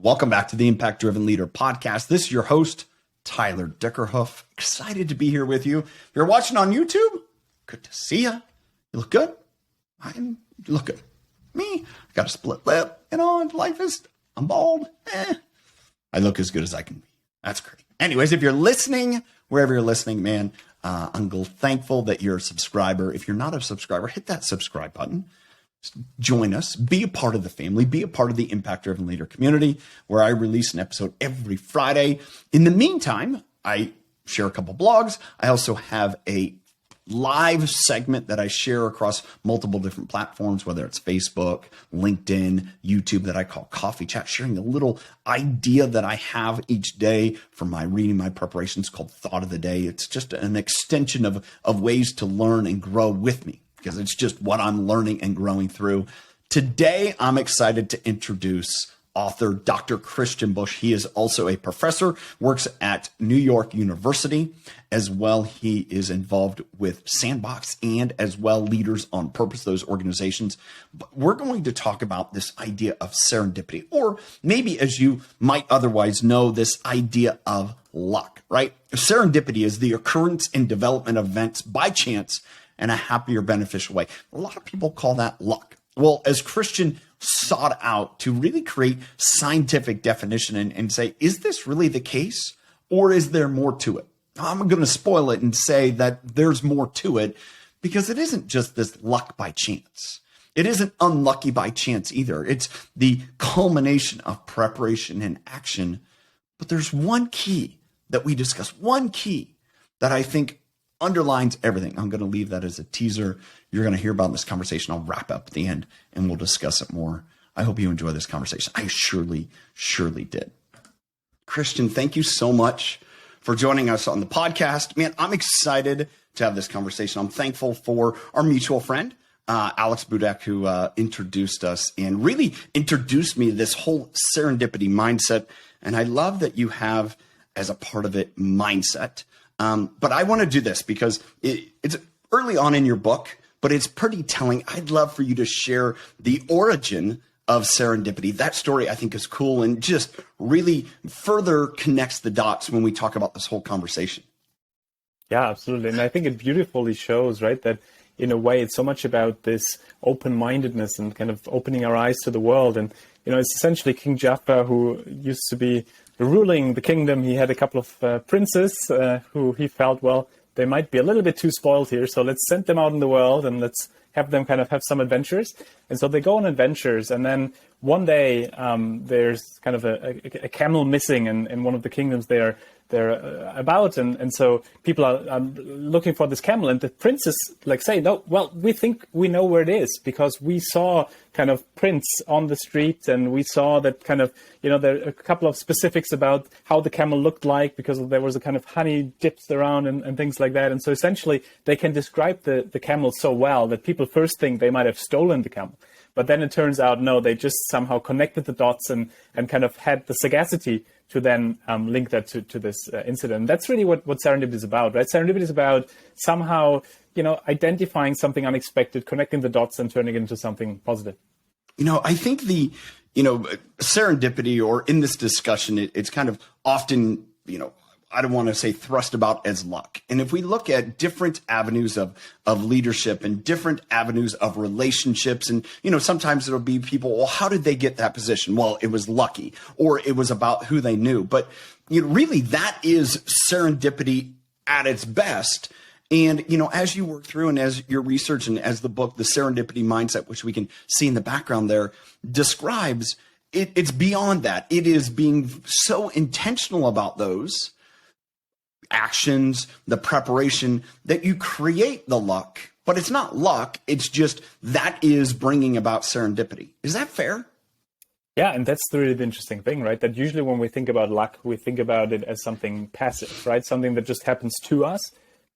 Welcome back to the Impact Driven Leader podcast. This is your host, Tyler Dickerhoof. Excited to be here with you. If you're watching on YouTube, good to see you. You look good. You look good. Me, I got a split lip. I'm bald. I look as good as I can be. That's great. Anyways, if you're listening, wherever you're listening, man, I'm thankful that you're a subscriber. If you're not a subscriber, hit that subscribe button. Join us, be a part of the family, be a part of the Impact Driven Leader community, where I release an episode every Friday. In the meantime, I share a couple blogs. I also have a live segment that I share across multiple different platforms, whether it's Facebook, LinkedIn, YouTube, that I call Coffee Chat, sharing a little idea that I have each day for my reading, my preparations, called Thought of the Day. It's just an extension of ways to learn and grow with me, because it's just what I'm learning and growing through. Today, I'm excited to introduce author Dr. Christian Busch. He is also a professor, works at New York University. As well, he is involved with Sandbox and as well leaders on Purpose, those organizations. But we're going to talk about this idea of serendipity, or maybe, as you might otherwise know, this idea of luck, right? Serendipity is the occurrence and development of events by chance in a happier, beneficial way. A lot of people call that luck. Well, as Christian sought out to really create scientific definition and say, is this really the case, or is there more to it? I'm going to spoil it and say that there's more to it, because it isn't just this luck by chance. It isn't unlucky by chance either. It's the culmination of preparation and action. But there's one key that we discuss, one key that I think underlines everything. I'm going to leave that as a teaser. You're going to hear about in this conversation. I'll wrap up at the end and we'll discuss it more. I hope you enjoy this conversation. I surely did. Christian, thank you so much for joining us on the podcast. Man, I'm excited to have this conversation. I'm thankful for our mutual friend, Alex Budek, who introduced us and really introduced me to this whole serendipity mindset. And I love that you have, as a part of it, mindset. But I want to do this because it's early on in your book, but it's pretty telling. I'd love for you to share the origin of serendipity. That story, I think, is cool and just really further connects the dots when we talk about this whole conversation. Yeah, absolutely. And I think it beautifully shows, right, that in a way it's so much about this open-mindedness and kind of opening our eyes to the world. And, it's essentially King Jaffa, who used to be ruling the kingdom. He had a couple of princes who he felt, well, they might be a little bit too spoiled here, so let's send them out in the world and let's have them kind of have some adventures. And so they go on adventures, and then one day there's kind of a camel missing in one of the kingdoms they're about, and so people are looking for this camel, and the princes say, no, well, we think we know where it is, because we saw kind of prints on the street, and we saw that kind of, there are a couple of specifics about how the camel looked like, because there was a kind of honey dips around and things like that. And so essentially they can describe the camel so well that people first think they might have stolen the camel. But then it turns out, no, they just somehow connected the dots and kind of had the sagacity to then link that to this incident. And that's really what serendipity is about, right? Serendipity is about somehow, identifying something unexpected, connecting the dots and turning it into something positive. I think the, serendipity, or in this discussion, it's kind of often, I don't want to say thrust about as luck. And if we look at different avenues of leadership and different avenues of relationships, and, sometimes it'll be people, well, how did they get that position? Well, it was lucky, or it was about who they knew. But really, that is serendipity at its best. And, as you work through and as your research and as the book, The Serendipity Mindset, which we can see in the background there, describes, it's beyond that. It is being so intentional about those actions, the preparation, that you create the luck. But it's not luck. It's just that is bringing about serendipity. Is that fair? Yeah, and that's really the interesting thing, right? That usually when we think about luck, we think about it as something passive, right? Something that just happens to us,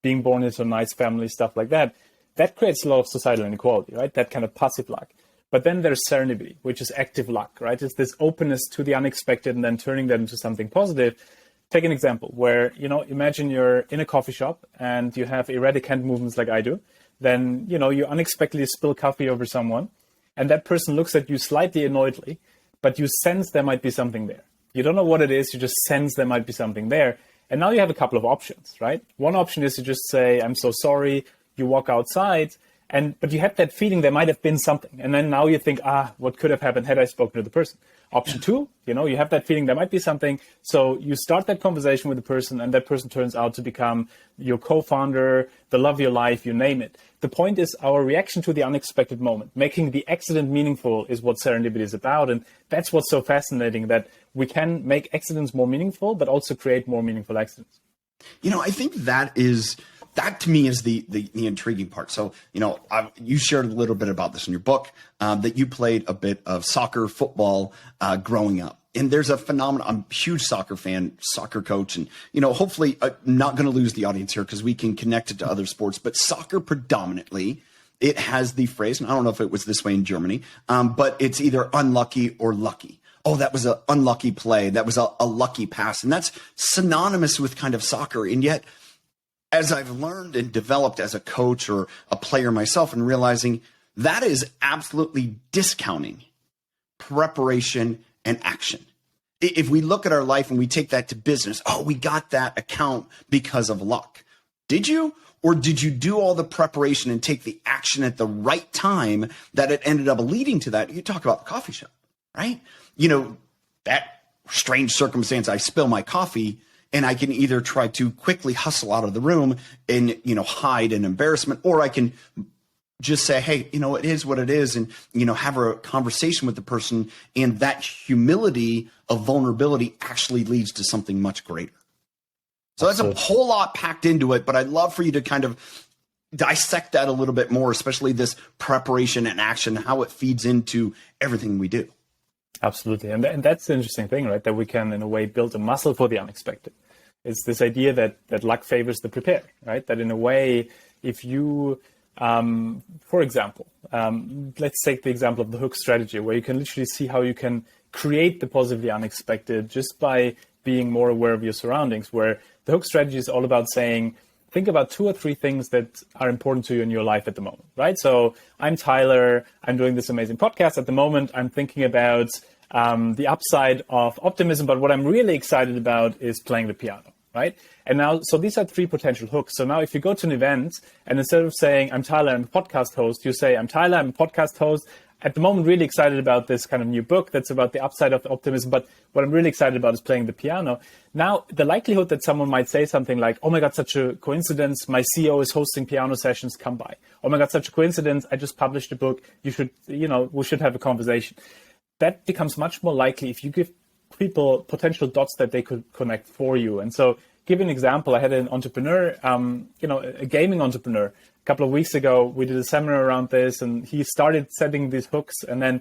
being born into a nice family, stuff like that. That creates a lot of societal inequality, right? That kind of passive luck. But then there's serendipity, which is active luck, right? It's this openness to the unexpected and then turning that into something positive. Take an example where, imagine you're in a coffee shop and you have erratic hand movements like I do. Then, you unexpectedly spill coffee over someone, and that person looks at you slightly annoyedly. but you sense there might be something there. You don't know what it is, you just sense there might be something there. And now you have a couple of options, right? One option is to just say, I'm so sorry, you walk outside, but you had that feeling there might have been something. And then now you think, what could have happened had I spoken to the person? Option two, you have that feeling there might be something. So you start that conversation with the person, and that person turns out to become your co-founder, the love of your life, you name it. The point is our reaction to the unexpected moment. Making the accident meaningful is what serendipity is about. And that's what's so fascinating, that we can make accidents more meaningful, but also create more meaningful accidents. I think that to me is the intriguing part. So, you shared a little bit about this in your book, that you played a bit of soccer, football, growing up. And there's a phenomenon. I'm a huge soccer fan, soccer coach, and, hopefully I'm not going to lose the audience here because we can connect it to other sports, but soccer predominantly, it has the phrase, and I don't know if it was this way in Germany, but it's either unlucky or lucky. Oh, that was an unlucky play. That was a lucky pass. And that's synonymous with kind of soccer. And yet, as I've learned and developed as a coach or a player myself, and realizing that is absolutely discounting preparation and action. If we look at our life and we take that to business, we got that account because of luck. Did you? Or did you do all the preparation and take the action at the right time that it ended up leading to that? You talk about the coffee shop, right? That strange circumstance, I spill my coffee, and I can either try to quickly hustle out of the room and, hide in embarrassment, or I can just say, hey, it is what it is, and, have a conversation with the person. And that humility of vulnerability actually leads to something much greater. So that's a whole lot packed into it, but I'd love for you to kind of dissect that a little bit more, especially this preparation and action, how it feeds into everything we do. Absolutely. And that's the interesting thing, right? That we can, in a way, build a muscle for the unexpected. It's this idea that luck favors the prepared, right? That in a way, if you, for example, let's take the example of the hook strategy, where you can literally see how you can create the positively unexpected just by being more aware of your surroundings, where the hook strategy is all about saying, think about 2 or 3 things that are important to you in your life at the moment, right? So I'm Tyler, I'm doing this amazing podcast at the moment. I'm thinking about the upside of optimism, but what I'm really excited about is playing the piano, right? And now, so these are 3 potential hooks. So now if you go to an event and instead of saying, I'm Tyler, I'm a podcast host, you say, I'm Tyler, I'm a podcast host. At the moment, really excited about this kind of new book that's about the upside of optimism. But what I'm really excited about is playing the piano. Now, the likelihood that someone might say something like, oh my God, such a coincidence. My CEO is hosting piano sessions. Come by. Oh my God, such a coincidence. I just published a book. We should have a conversation. That becomes much more likely if you give people potential dots that they could connect for you. And so, give an example. I had an entrepreneur, a gaming entrepreneur. A couple of weeks ago, we did a seminar around this, and he started setting these hooks, and then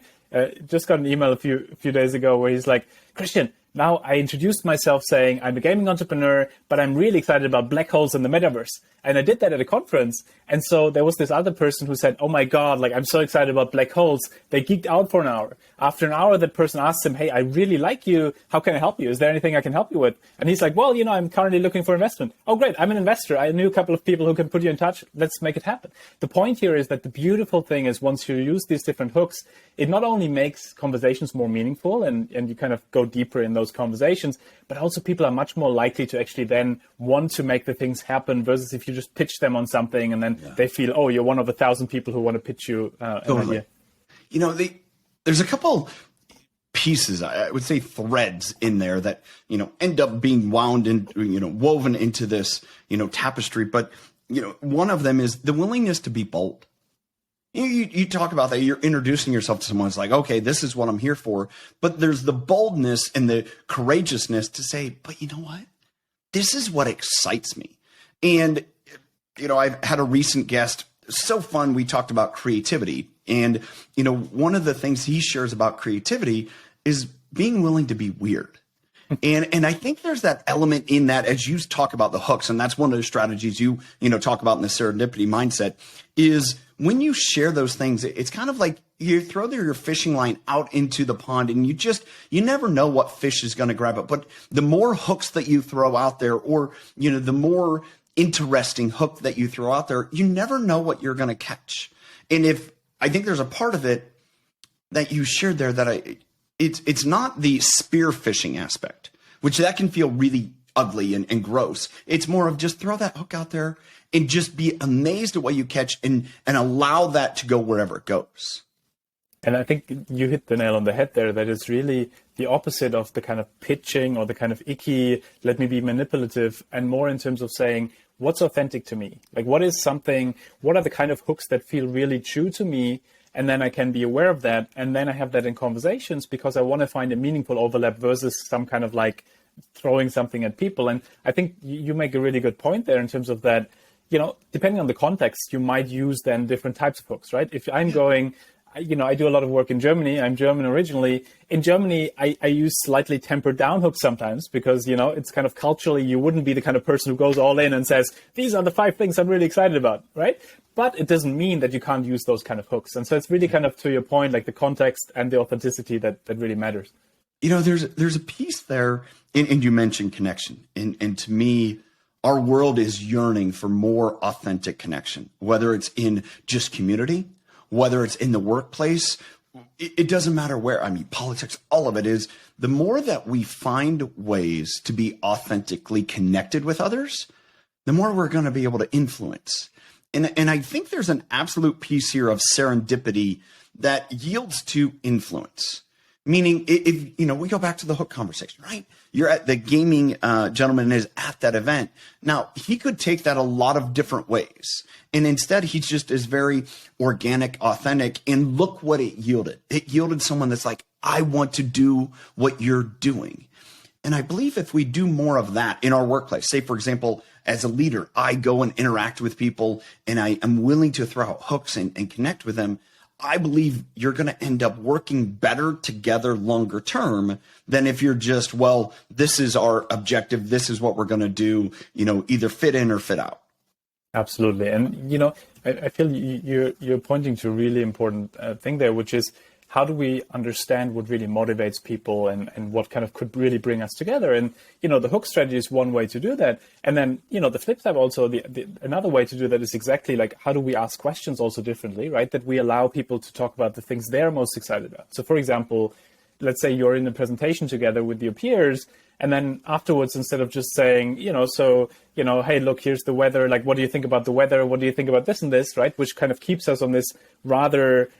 just got an email a few days ago where he's like, Christian, now I introduced myself saying I'm a gaming entrepreneur, but I'm really excited about black holes in the metaverse. And I did that at a conference. And so there was this other person who said, oh my God, I'm so excited about black holes. They geeked out for an hour. After an hour, that person asked him, hey, I really like you. How can I help you? Is there anything I can help you with? And he's like, well, I'm currently looking for investment. Oh, great. I'm an investor. I knew a couple of people who can put you in touch. Let's make it happen. The point here is that the beautiful thing is once you use these different hooks, it not only makes conversations more meaningful and you kind of go deeper in those conversations, but also people are much more likely to actually then want to make the things happen versus if you just pitch them on something and then they feel, oh, you're one of 1,000 people who want to pitch you an idea. There's a couple pieces, I would say threads in there that, end up being wound and, woven into this, tapestry. But, one of them is the willingness to be bold. You talk about that. You're introducing yourself to someone. It's like, okay, this is what I'm here for. But there's the boldness and the courageousness to say, but you know what? This is what excites me. And, I've had a recent guest. So fun. We talked about creativity. And, one of the things he shares about creativity is being willing to be weird. And I think there's that element in that as you talk about the hooks, and that's one of the strategies you talk about in the serendipity mindset, is when you share those things, it's kind of like you throw your fishing line out into the pond and you never know what fish is going to grab it. But the more hooks that you throw out there, or, the more interesting hook that you throw out there, you never know what you're going to catch. And I think there's a part of it that you shared there that It's not the spearfishing aspect, which that can feel really ugly and gross. It's more of just throw that hook out there and just be amazed at what you catch and allow that to go wherever it goes. And I think you hit the nail on the head there. That is really the opposite of the kind of pitching or the kind of icky, let me be manipulative, and more in terms of saying, what's authentic to me? Like, what are the kind of hooks that feel really true to me? And then I can be aware of that. And then I have that in conversations because I want to find a meaningful overlap versus some kind of like throwing something at people. And I think you make a really good point there in terms of that, depending on the context, you might use then different types of hooks, right? If I'm going, I do a lot of work in Germany. I'm German originally. In Germany, I use slightly tempered down hooks sometimes because, it's kind of culturally, you wouldn't be the kind of person who goes all in and says, these are the 5 things I'm really excited about, right? But it doesn't mean that you can't use those kind of hooks. And so it's really kind of to your point, like the context and the authenticity that really matters. There's a piece there, and you mentioned connection. And to me, our world is yearning for more authentic connection, whether it's in just community, whether it's in the workplace, it doesn't matter where. I mean, politics, all of it is the more that we find ways to be authentically connected with others, the more we're going to be able to influence. And I think there's an absolute piece here of serendipity that yields to influence. Meaning, if we go back to the hook conversation, right? You're at the gaming gentleman is at that event. Now, he could take that a lot of different ways. And instead, he just is very organic, authentic. And look what it yielded. It yielded someone that's like, I want to do what you're doing. And I believe if we do more of that in our workplace, say, for example, as a leader, I go and interact with people and I am willing to throw out hooks and connect with them. I believe you're going to end up working better together longer term than if you're just, well, this is our objective. This is what we're going to do, either fit in or fit out. Absolutely. And, I feel you're pointing to a really important thing there, which is how do we understand what really motivates people and what kind of could really bring us together? And, the hook strategy is one way to do that. And then, the flip side also, another way to do that is exactly like, how do we ask questions also differently, right? That we allow people to talk about the things they're most excited about. So for example, let's say you're in a presentation together with your peers, and then afterwards, instead of just saying, hey, look, here's the weather. Like, what do you think about the weather? What do you think about this and this, right? Which kind of keeps us on this rather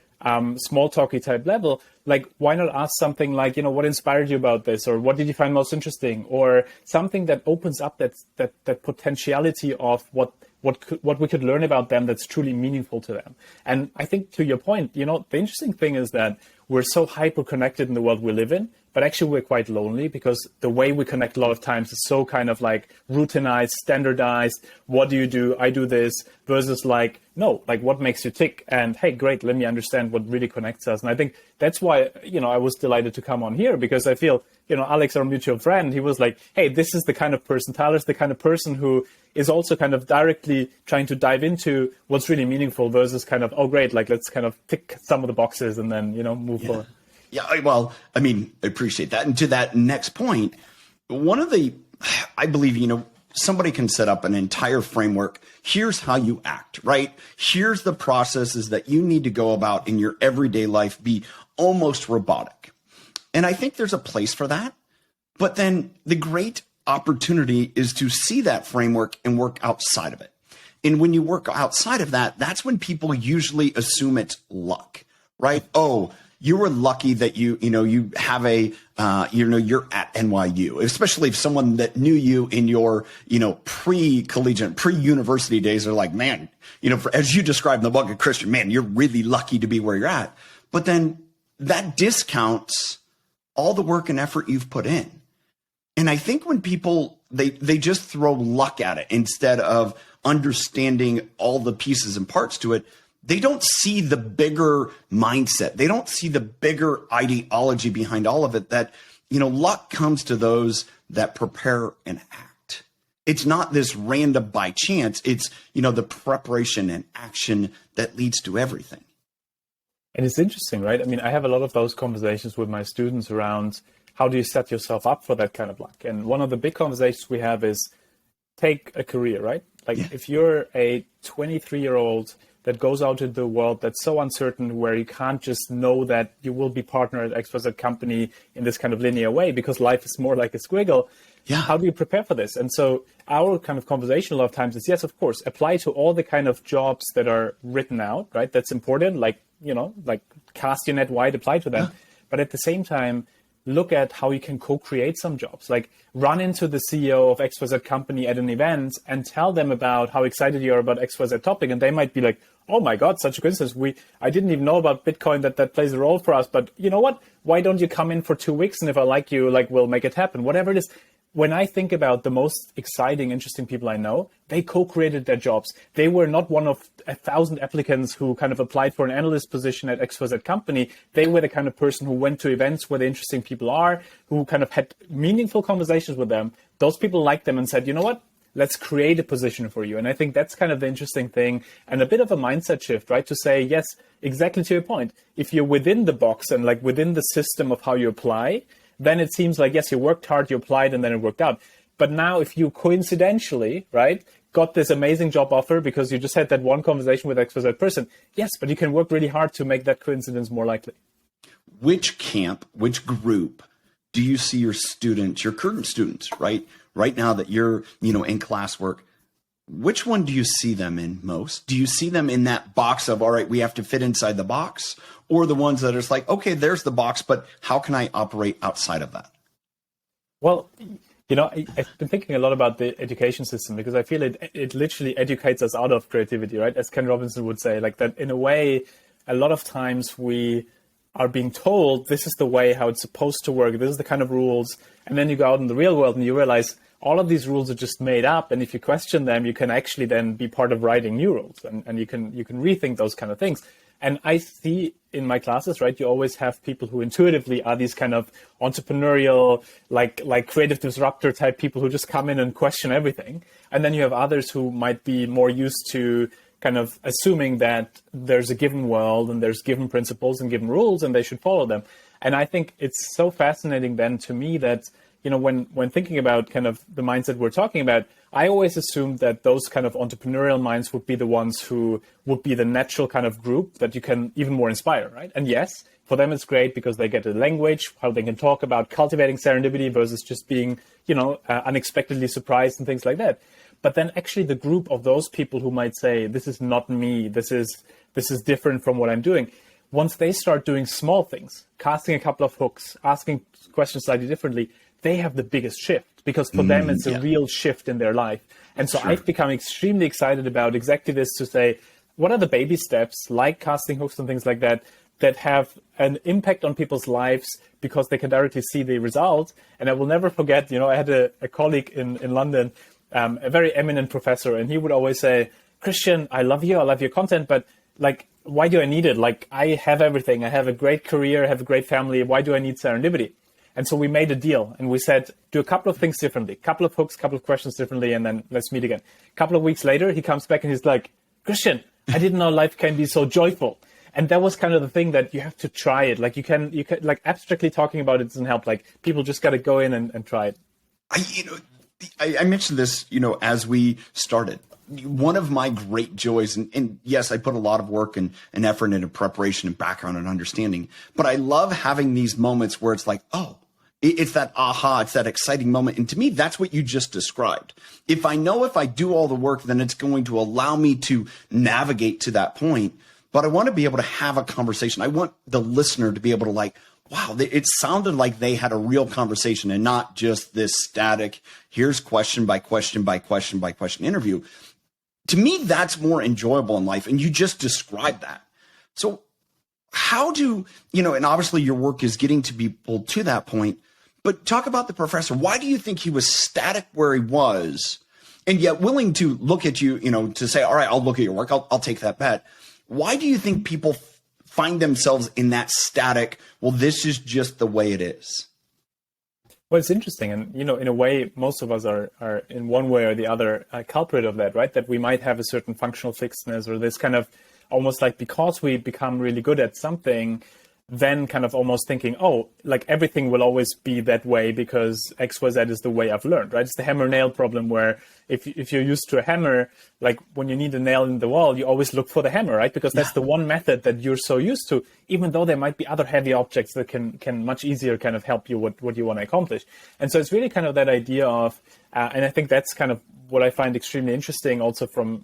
small talky type level. Like, why not ask something like, what inspired you about this, or what did you find most interesting, or something that opens up that potentiality of what we could learn about them that's truly meaningful to them. And I think to your point, the interesting thing is that we're so hyper connected in the world we live in, but actually we're quite lonely because the way we connect a lot of times is so kind of like routinized, standardized. What do you do? I do this, versus like, no, like what makes you tick? And hey, great, let me understand what really connects us. And I think that's why, I was delighted to come on here, because I feel, Alex, our mutual friend, he was like, hey, this is the kind of person, Tyler's the kind of person who is also kind of directly trying to dive into what's really meaningful versus kind of, oh, great, like let's kind of tick some of the boxes and then, move forward. Yeah, well, I appreciate that. And to that next point, I believe, somebody can set up an entire framework. Here's how you act, right? Here's the processes that you need to go about in your everyday life, be almost robotic. And I think there's a place for that. But then the great opportunity is to see that framework and work outside of it. And when you work outside of that, that's when people usually assume it's luck, right? Oh, you were lucky that you have you're at NYU, especially if someone that knew you in your, pre-collegiate, pre-university days are like, man, as you described in the book of Christian, man, you're really lucky to be where you're at. But then that discounts all the work and effort you've put in. And I think when people, they just throw luck at it instead of understanding all the pieces and parts to it, they don't see the bigger mindset. They don't see the bigger ideology behind all of it, that, luck comes to those that prepare and act. It's not this random by chance. It's, the preparation and action that leads to everything. And it's interesting, right? I mean, I have a lot of those conversations with my students around how do you set yourself up for that kind of luck? And one of the big conversations we have is take a career, right? Like if you're a 23-year-old that goes out into the world that's so uncertain, where you can't just know that you will be partner at XYZ company in this kind of linear way, because life is more like a squiggle. Yeah. How do you prepare for this? And so our kind of conversation a lot of times is, yes, of course, apply to all the kind of jobs that are written out, right? That's important. Like, like cast your net wide, apply to them. Yeah. But at the same time, look at how you can co-create some jobs. Like run into the CEO of XYZ company at an event and tell them about how excited you are about XYZ topic. And they might be like, oh my God, such a coincidence. I didn't even know about Bitcoin that plays a role for us. But you know what? Why don't you come in for 2 weeks? And if I like you, like we'll make it happen. Whatever it is. When I think about the most exciting, interesting people I know, they co-created their jobs. They were not one of 1,000 applicants who kind of applied for an analyst position at XYZ company. They were the kind of person who went to events where the interesting people are, who kind of had meaningful conversations with them. Those people liked them and said, you know what? Let's create a position for you. And I think that's kind of the interesting thing, and a bit of a mindset shift, right? To say, yes, exactly to your point. If you're within the box and like within the system of how you apply, then it seems like, yes, you worked hard, you applied, and then it worked out. But now if you coincidentally, right, got this amazing job offer because you just had that one conversation with XYZ person, yes, but you can work really hard to make that coincidence more likely. Which camp, which group do you see your students, your current students, right now that you're, in classwork, which one do you see them in most? Do you see them in that box of, all right, we have to fit inside the box? Or the ones that are like, okay, there's the box, but how can I operate outside of that? Well, I've been thinking a lot about the education system, because I feel it literally educates us out of creativity, right? As Ken Robinson would say, like that in a way, a lot of times we are being told this is the way how it's supposed to work. This is the kind of rules. And then you go out in the real world and you realize all of these rules are just made up. And if you question them, you can actually then be part of writing new rules, and you can rethink those kind of things. And I see in my classes, right, you always have people who intuitively are these kind of entrepreneurial, like creative disruptor type people who just come in and question everything. And then you have others who might be more used to kind of assuming that there's a given world and there's given principles and given rules and they should follow them. And I think it's so fascinating then to me that, when thinking about kind of the mindset we're talking about, I always assumed that those kind of entrepreneurial minds would be the ones who would be the natural kind of group that you can even more inspire, right? And yes, for them it's great because they get a language, how they can talk about cultivating serendipity versus just being, unexpectedly surprised and things like that. But then actually the group of those people who might say, this is not me, this is different from what I'm doing. Once they start doing small things, casting a couple of hooks, asking questions slightly differently, they have the biggest shift, because for them it's a real shift in their life. And so I've become extremely excited about exactly this, to say, what are the baby steps, like casting hooks and things like that, that have an impact on people's lives because they can directly see the result. And I will never forget, I had a colleague in London, a very eminent professor, and he would always say, Christian, I love your content, but like, why do I need it? Like, I have everything. I have a great career, I have a great family. Why do I need serendipity? And so we made a deal and we said, do a couple of things differently, couple of hooks, couple of questions differently, and then let's meet again. A couple of weeks later, he comes back and he's like, Christian, I didn't know life can be so joyful. And that was kind of the thing, that you have to try it. Like you can like abstractly talking about it doesn't help. Like people just got to go in and try it. I mentioned this, as we started. One of my great joys, and yes, I put a lot of work and effort into preparation and background and understanding, but I love having these moments where it's like, oh, it's that aha, it's that exciting moment. And to me, that's what you just described. If I do all the work, then it's going to allow me to navigate to that point. But I want to be able to have a conversation. I want the listener to be able to like, wow, it sounded like they had a real conversation and not just this static, here's question by question by question by question interview. To me, that's more enjoyable in life. And you just described that. So how do, and obviously your work is getting to people to that point, but talk about the professor. Why do you think he was static where he was and yet willing to look at you, to say, all right, I'll look at your work. I'll take that bet. Why do you think people find themselves in that static, well, this is just the way it is? Well, it's interesting. And, in a way, most of us are in one way or the other a culprit of that, right? That we might have a certain functional fixedness, or this kind of almost like, because we become really good at something, then kind of almost thinking, oh, like everything will always be that way because XYZ is the way I've learned, right? It's the hammer nail problem where if you're used to a hammer, like when you need a nail in the wall, you always look for the hammer, right? Because that's the one method that you're so used to, even though there might be other heavy objects that can much easier kind of help you what you want to accomplish. And so it's really kind of that idea of, and I think that's kind of what I find extremely interesting also from,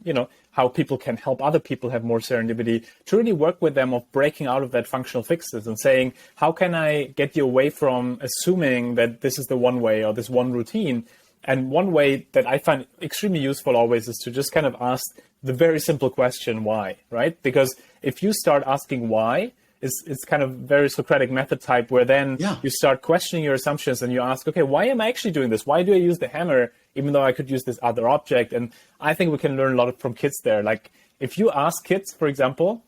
how people can help other people have more serendipity, to really work with them of breaking out of that functional fixes and saying, how can I get you away from assuming that this is the one way or this one routine? And one way that I find extremely useful always is to just kind of ask the very simple question, why, right? Because if you start asking why, it's kind of very Socratic method type where then you start questioning your assumptions and you ask, okay, why am I actually doing this? Why do I use the hammer even though I could use this other object? And I think we can learn a lot from kids there. Like if you ask kids, for example,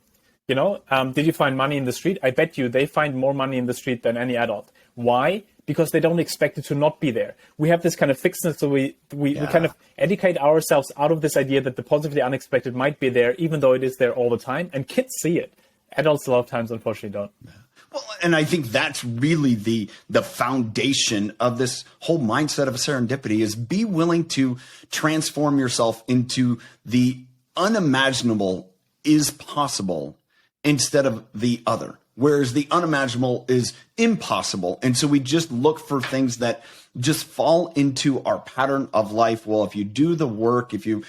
did you find money in the street? I bet you they find more money in the street than any adult. Why? Because they don't expect it to not be there. We have this kind of fixedness, so we kind of educate ourselves out of this idea that the positively unexpected might be there, even though it is there all the time. And kids see it. Adults a lot of times, unfortunately, don't. Well, and I think that's really the foundation of this whole mindset of a serendipity is be willing to transform yourself into the unimaginable is possible instead of the other. Whereas the unimaginable is impossible. And so we just look for things that just fall into our pattern of life. Well, if you do the work, if you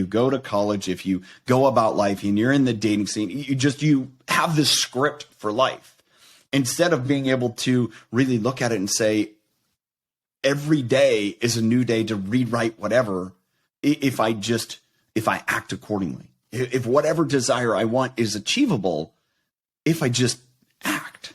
go to college, if you go about life and you're in the dating scene, you have this script for life instead of being able to really look at it and say, every day is a new day to rewrite whatever. If I act accordingly, if whatever desire I want is achievable, if I just act.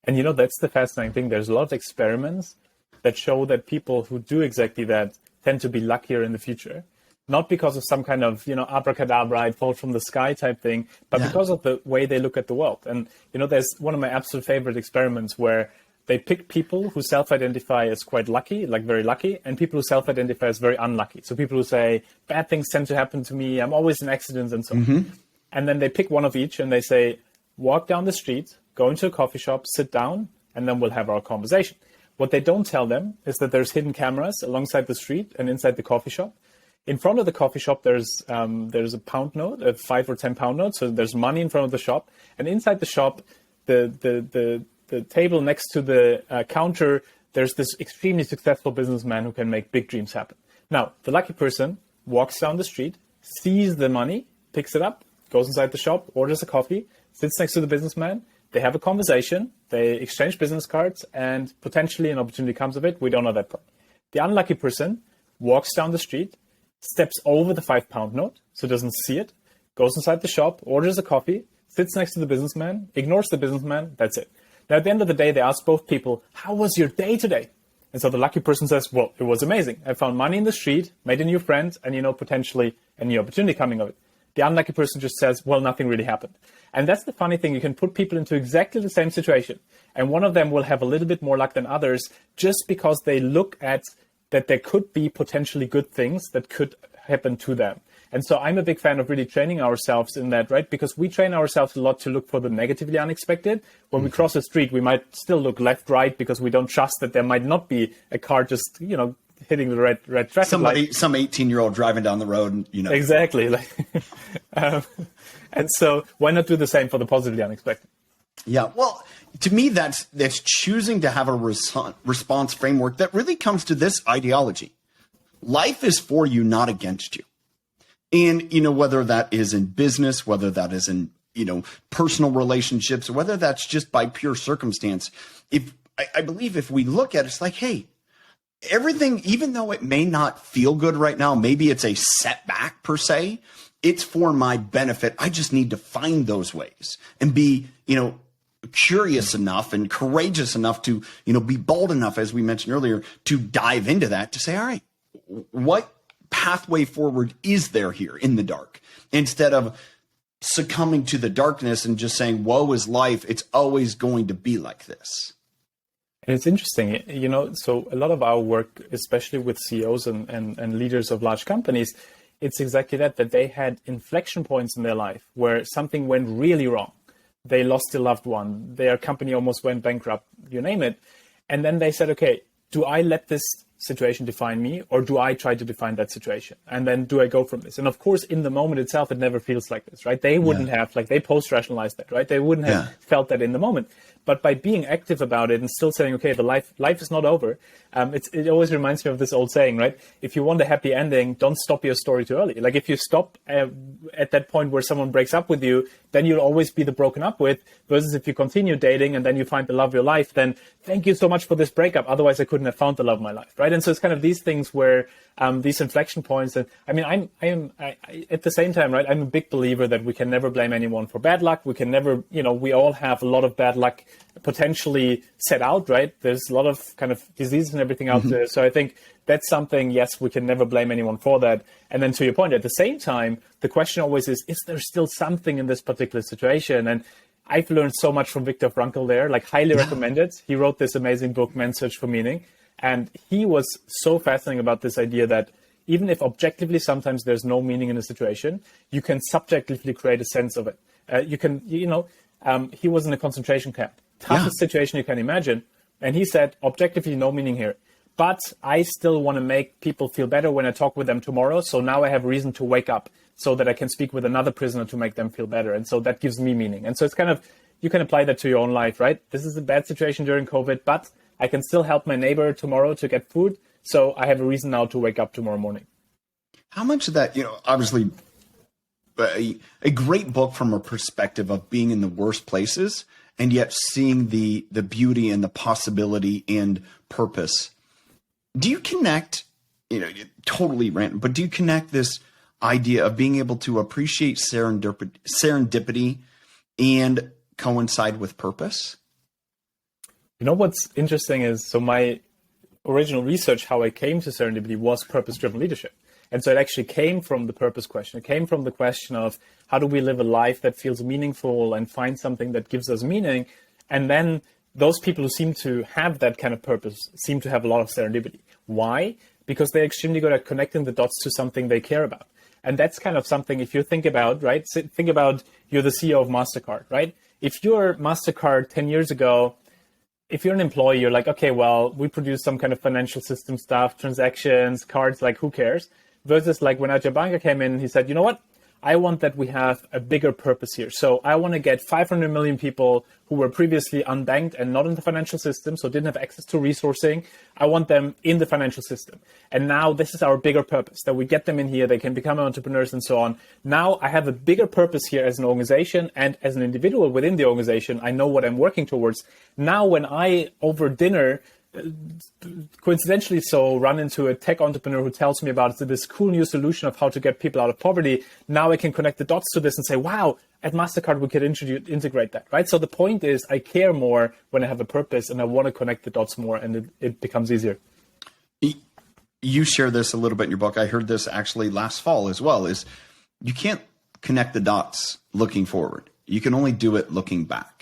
And that's the fascinating thing. There's a lot of experiments that show that people who do exactly that tend to be luckier in the future. Not because of some kind of, abracadabra, it falls from the sky type thing, but because of the way they look at the world. And, there's one of my absolute favorite experiments where they pick people who self-identify as quite lucky, like very lucky, and people who self-identify as very unlucky. So people who say, bad things tend to happen to me, I'm always in accidents and so on. And then they pick one of each and they say, walk down the street, go into a coffee shop, sit down, and then we'll have our conversation. What they don't tell them is that there's hidden cameras alongside the street and inside the coffee shop. In front of the coffee shop, there's a pound note, a 5 or 10 pound note. So there's money in front of the shop. And inside the shop, the table next to the counter, there's this extremely successful businessman who can make big dreams happen. Now, the lucky person walks down the street, sees the money, picks it up, goes inside the shop, orders a coffee, sits next to the businessman. They have a conversation, they exchange business cards, and potentially an opportunity comes of it. We don't know that part. The unlucky person walks down the street, steps over the 5 pound note, so doesn't see it, goes inside the shop, orders a coffee, sits next to the businessman, ignores the businessman, that's it. Now, at the end of the day, they ask both people, how was your day today? And so the lucky person says, well, it was amazing. I found money in the street, made a new friend, and, potentially a new opportunity coming of it. The unlucky person just says, well, nothing really happened. And that's the funny thing. You can put people into exactly the same situation. And one of them will have a little bit more luck than others just because they look at that there could be potentially good things that could happen to them. And so I'm a big fan of really training ourselves in that, right? Because we train ourselves a lot to look for the negatively unexpected. When we cross the street, we might still look left, right, because we don't trust that there might not be a car just, hitting the red traffic light. Some 18-year-old driving down the road, Exactly. And so why not do the same for the positively unexpected? Yeah, well, to me, that's choosing to have a response framework that really comes to this ideology. Life is for you, not against you. And, whether that is in business, whether that is in, personal relationships, or whether that's just by pure circumstance, I believe if we look at it, it's like, hey, everything, even though it may not feel good right now, maybe it's a setback per se, it's for my benefit. I just need to find those ways and be, curious enough and courageous enough to, be bold enough, as we mentioned earlier, to dive into that, to say, all right, what pathway forward is there here in the dark? Instead of succumbing to the darkness and just saying, woe is life, it's always going to be like this. And it's interesting, so a lot of our work, especially with CEOs and leaders of large companies, it's exactly that they had inflection points in their life where something went really wrong. they lost a loved one, their company almost went bankrupt, you name it. And then they said, okay, do I let this situation define me, or do I try to define that situation? And then do I go from this? And of course, in the moment itself, it never feels like this, right? They wouldn't have, like, they post-rationalized that, right? They wouldn't have felt that in the moment. But by being active about it and still saying, okay, the life is not over. It always reminds me of this old saying, right? If you want a happy ending, don't stop your story too early. Like, if you stop at that point where someone breaks up with you, then you'll always be the broken up with, versus if you continue dating and then you find the love of your life, then thank you so much for this breakup. Otherwise, I couldn't have found the love of my life, right? And so it's kind of these things where these inflection points. And I mean, I at the same time, right? I'm a big believer that we can never blame anyone for bad luck. We can never, we all have a lot of bad luck potentially set out, right? There's a lot of kind of diseases and everything out there. So I think that's something, yes, we can never blame anyone for that. And then to your point, at the same time, the question always is there still something in this particular situation? And I've learned so much from Viktor Frankl there, like highly recommended. He wrote this amazing book, Man's Search for Meaning. And he was so fascinating about this idea that even if objectively sometimes there's no meaning in a situation, you can subjectively create a sense of it. He was in a concentration camp. Toughest situation you can imagine. And he said, objectively, no meaning here. But I still want to make people feel better when I talk with them tomorrow. So now I have reason to wake up so that I can speak with another prisoner to make them feel better. And so that gives me meaning. And so it's kind of, you can apply that to your own life, right? This is a bad situation during COVID, but I can still help my neighbor tomorrow to get food. So I have a reason now to wake up tomorrow morning. How much of that, obviously a great book from a perspective of being in the worst places and yet seeing the beauty and the possibility and purpose. Do you connect, totally random, but do you connect this idea of being able to appreciate serendipity and coincide with purpose? What's interesting is, so my original research, how I came to serendipity, was purpose-driven leadership. And so it actually came from the purpose question. It came from the question of how do we live a life that feels meaningful and find something that gives us meaning? And then those people who seem to have that kind of purpose seem to have a lot of serendipity. Why? Because they're extremely good at connecting the dots to something they care about. And that's kind of something, if you think about, right? Think about, you're the CEO of MasterCard, right? If you're MasterCard 10 years ago, if you're an employee, you're like, okay, well, we produce some kind of financial system stuff, transactions, cards, like who cares? Versus like when Ajay Banga came in, he said, you know what? I want that we have a bigger purpose here. So I want to get 500 million people who were previously unbanked and not in the financial system, so didn't have access to resourcing. I want them in the financial system. And now this is our bigger purpose, that we get them in here, they can become entrepreneurs and so on. Now I have a bigger purpose here as an organization, and as an individual within the organization, I know what I'm working towards. Now when I, over dinner, coincidentally so, run into a tech entrepreneur who tells me about this cool new solution of how to get people out of poverty, now I can connect the dots to this and say, wow, at MasterCard we could integrate that, right? So the point is, I care more when I have a purpose, and I want to connect the dots more, and it becomes easier. You share this a little bit in your book. I heard this actually last fall as well, is you can't connect the dots looking forward. You can only do it looking back.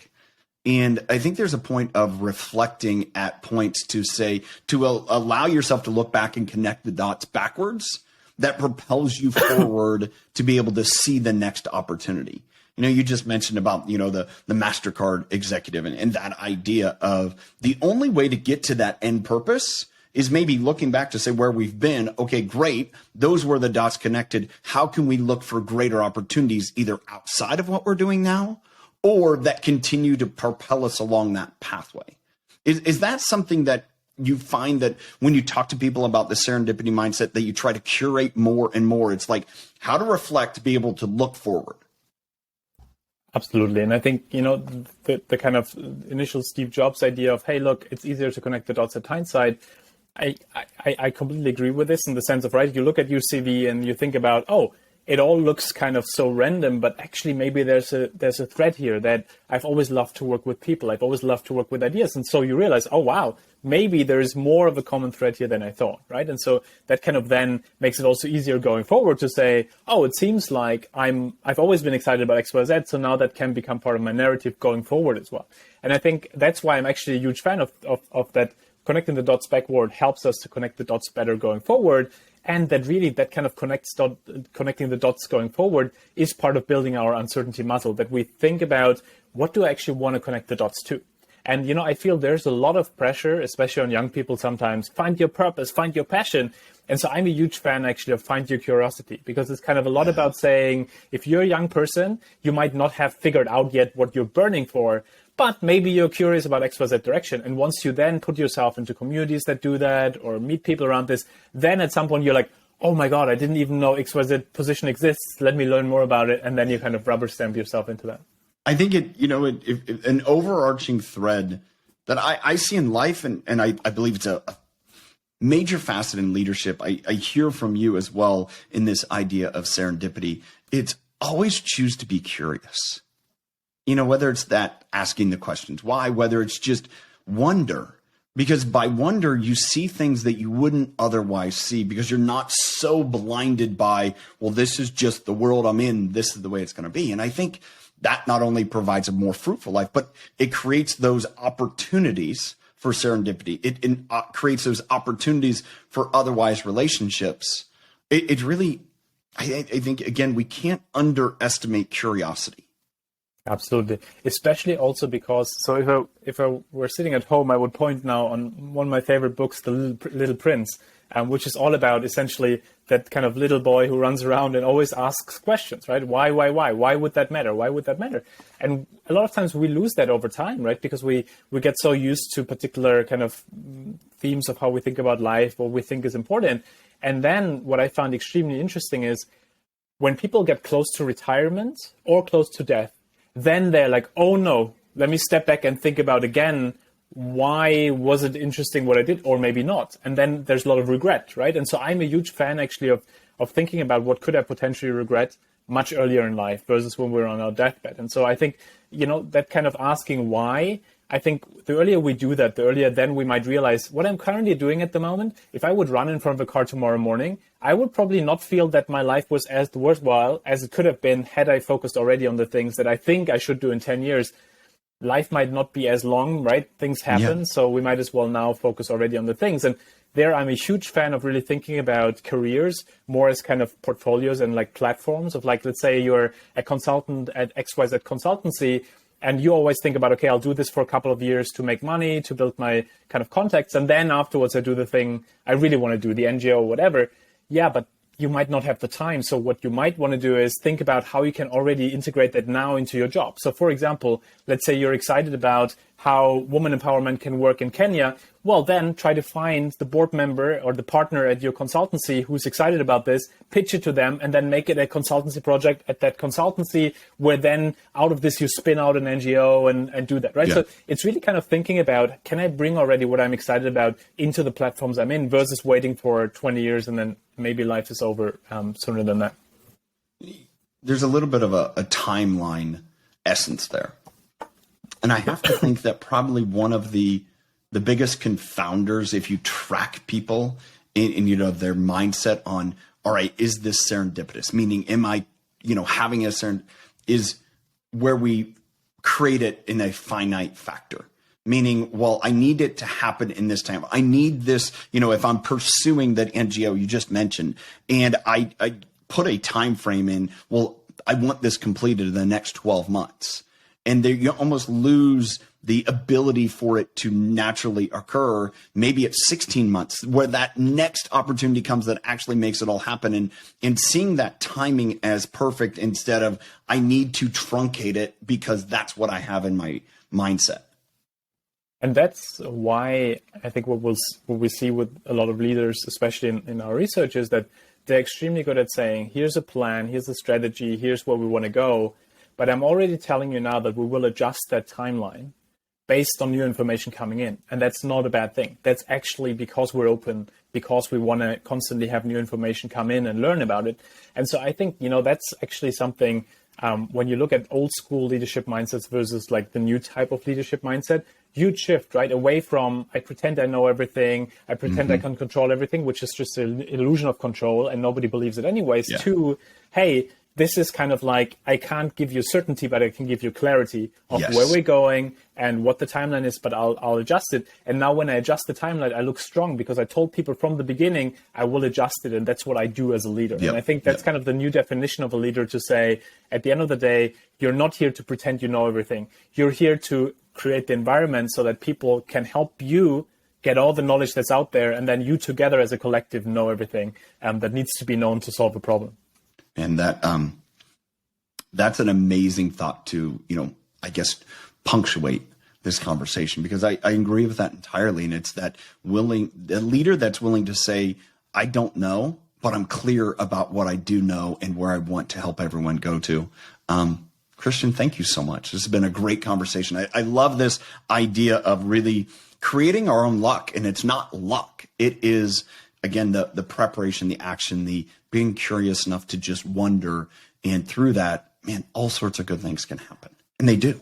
And I think there's a point of reflecting at points to say, to allow yourself to look back and connect the dots backwards, that propels you forward to be able to see the next opportunity. You just mentioned about, the MasterCard executive and that idea of the only way to get to that end purpose is maybe looking back to say where we've been. Okay, great. Those were the dots connected. How can we look for greater opportunities either outside of what we're doing now, or that continue to propel us along that pathway? Is that something that you find that when you talk to people about the serendipity mindset, that you try to curate more and more? It's like how to reflect to be able to look forward. Absolutely. And I think, the kind of initial Steve Jobs idea of, hey, look, it's easier to connect the dots at hindsight. I completely agree with this, in the sense of, right, you look at your CV and you think about, oh, it all looks kind of so random, but actually maybe there's a thread here that I've always loved to work with people. I've always loved to work with ideas. And so you realize, oh, wow, maybe there is more of a common thread here than I thought, right? And so that kind of then makes it also easier going forward to say, oh, it seems like I've always been excited about XYZ, so now that can become part of my narrative going forward as well. And I think that's why I'm actually a huge fan of that. Connecting the dots backward helps us to connect the dots better going forward. And that really, that kind of connecting the dots going forward is part of building our uncertainty muscle, that we think about what do I actually want to connect the dots to? And, I feel there's a lot of pressure, especially on young people sometimes, find your purpose, find your passion. And so I'm a huge fan actually of find your curiosity, because it's kind of a lot about saying, if you're a young person, you might not have figured out yet what you're burning for, but maybe you're curious about XYZ direction. And once you then put yourself into communities that do that or meet people around this, then at some point you're like, oh my God, I didn't even know XYZ position exists. Let me learn more about it. And then you kind of rubber stamp yourself into that. I think an overarching thread that I see in life, and I believe it's a major facet in leadership. I hear from you as well in this idea of serendipity. It's always choose to be curious. Whether it's that asking the questions why, whether it's just wonder, because by wonder, you see things that you wouldn't otherwise see because you're not so blinded by, well, this is just the world I'm in. This is the way it's going to be. And I think that not only provides a more fruitful life, but it creates those opportunities for serendipity. It creates those opportunities for otherwise relationships. It really, I think, again, we can't underestimate curiosity. Absolutely. Especially also because, so if I were sitting at home, I would point now on one of my favorite books, The Little Prince, which is all about essentially that kind of little boy who runs around and always asks questions, right? Why? Why would that matter? Why would that matter? And a lot of times we lose that over time, right? Because we get so used to particular kind of themes of how we think about life, what we think is important. And then what I found extremely interesting is when people get close to retirement or close to death, then they're like, oh no, let me step back and think about again, why was it interesting what I did, or maybe not? And then there's a lot of regret, right? And so I'm a huge fan actually of thinking about what could I potentially regret much earlier in life versus when we're on our deathbed. And so I think, that kind of asking why, I think the earlier we do that, the earlier then we might realize what I'm currently doing at the moment. If I would run in front of a car tomorrow morning, I would probably not feel that my life was as worthwhile as it could have been had I focused already on the things that I think I should do in 10 years. Life might not be as long, right? Things happen. Yeah. So we might as well now focus already on the things. And there I'm a huge fan of really thinking about careers more as kind of portfolios and like platforms of like, let's say you're a consultant at XYZ consultancy, and you always think about, okay, I'll do this for a couple of years to make money, to build my kind of contacts. And then afterwards I do the thing I really want to do, the NGO or whatever. Yeah, but you might not have the time. So what you might want to do is think about how you can already integrate that now into your job. So for example, let's say you're excited about how woman empowerment can work in Kenya. Well, then try to find the board member or the partner at your consultancy who's excited about this, pitch it to them, and then make it a consultancy project at that consultancy, where then out of this you spin out an NGO and do that, right? Yeah. So it's really kind of thinking about, can I bring already what I'm excited about into the platforms I'm in versus waiting for 20 years and then maybe life is over sooner than that. There's a little bit of a timeline essence there. And I have to think that probably one of the biggest confounders, if you track people in their mindset on, all right, is this serendipitous? Meaning, am I, having a is where we create it in a finite factor. Meaning, well, I need it to happen in this time. I need this, if I'm pursuing that NGO you just mentioned, and I put a time frame in, well, I want this completed in the next 12 months. And you almost lose the ability for it to naturally occur. Maybe it's 16 months where that next opportunity comes that actually makes it all happen. And seeing that timing as perfect instead of I need to truncate it because that's what I have in my mindset. And that's why I think what we see with a lot of leaders, especially in our research, is that they're extremely good at saying, here's a plan, here's a strategy, here's where we want to go. But I'm already telling you now that we will adjust that timeline based on new information coming in. And that's not a bad thing. That's actually because we're open, because we want to constantly have new information come in and learn about it. And so I think, that's actually something when you look at old school leadership mindsets versus like the new type of leadership mindset, huge shift, right? Away from, I pretend I know everything, I pretend I can control everything, which is just an illusion of control and nobody believes it anyways, to, hey, this is kind of like, I can't give you certainty, but I can give you clarity of Yes. where we're going and what the timeline is, but I'll adjust it. And now when I adjust the timeline, I look strong because I told people from the beginning, I will adjust it. And that's what I do as a leader. Yep. And I think that's kind of the new definition of a leader, to say, at the end of the day, you're not here to pretend you know everything. You're here to create the environment so that people can help you get all the knowledge that's out there. And then you together as a collective know everything that needs to be known to solve a problem. And that's an amazing thought to, I guess, punctuate this conversation, because I agree with that entirely. And it's that the leader that's willing to say, I don't know, but I'm clear about what I do know and where I want to help everyone go to. Christian, thank you so much. This has been a great conversation. I love this idea of really creating our own luck. And it's not luck. It is, again, the preparation, the action, the being curious enough to just wonder. And through that, man, all sorts of good things can happen. And they do.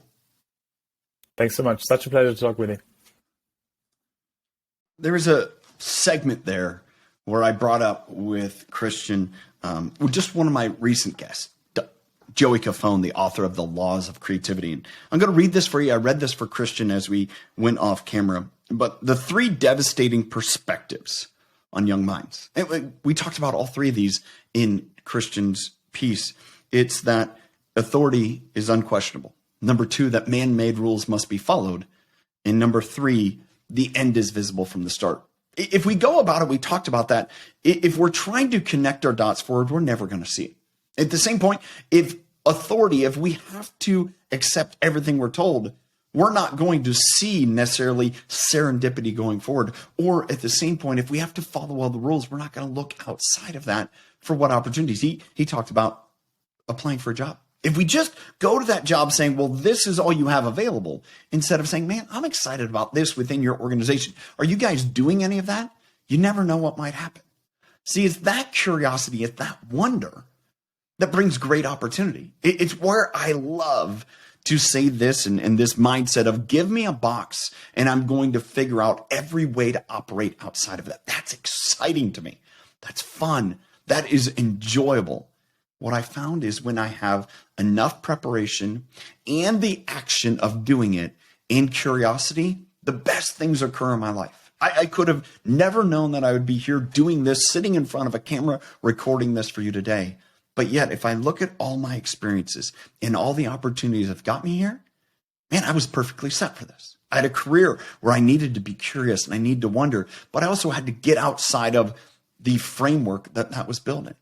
Thanks so much. Such a pleasure to talk with you. There was a segment there where I brought up with Christian, just one of my recent guests, Joey Cofone, the author of The Laws of Creativity. And I'm going to read this for you. I read this for Christian as we went off camera. But the 3 devastating perspectives on young minds. And we talked about all 3 of these in Christian's piece. It's that authority is unquestionable. Number 2, that man-made rules must be followed. And number 3, the end is visible from the start. If we go about it, we talked about that. If we're trying to connect our dots forward, we're never going to see it. At the same point, if we have to accept everything we're told, we're not going to see necessarily serendipity going forward. Or at the same point, if we have to follow all the rules, we're not going to look outside of that for what opportunities. He talked about applying for a job. If we just go to that job saying, well, this is all you have available, instead of saying, man, I'm excited about this within your organization. Are you guys doing any of that? You never know what might happen. See, it's that curiosity, it's that wonder that brings great opportunity. It's where I love to say this and this mindset of give me a box and I'm going to figure out every way to operate outside of that. That's exciting to me. That's fun. That is enjoyable. What I found is when I have enough preparation and the action of doing it and curiosity, the best things occur in my life. I could have never known that I would be here doing this, sitting in front of a camera, recording this for you today. But yet, if I look at all my experiences and all the opportunities that got me here, man, I was perfectly set for this. I had a career where I needed to be curious and I needed to wonder, but I also had to get outside of the framework that was built in.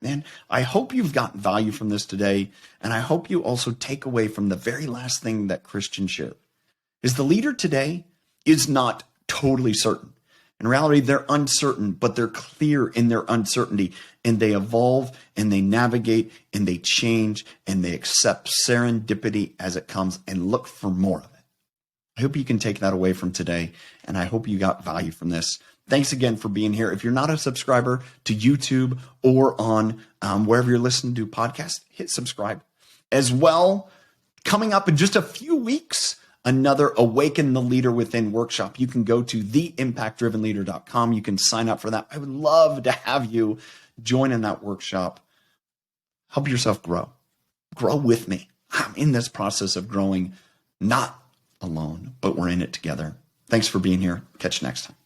Man, I hope you've gotten value from this today. And I hope you also take away from the very last thing that Christian shared is the leader today is not totally certain. In reality, they're uncertain, but they're clear in their uncertainty and they evolve and they navigate and they change and they accept serendipity as it comes and look for more of it. I hope you can take that away from today. And I hope you got value from this. Thanks again for being here. If you're not a subscriber to YouTube or on wherever you're listening to podcasts, hit subscribe. As well, coming up in just a few weeks, another Awaken the Leader Within workshop. You can go to theimpactdrivenleader.com. You can sign up for that. I would love to have you join in that workshop. Help yourself grow. Grow with me. I'm in this process of growing, not alone, but we're in it together. Thanks for being here. Catch you next time.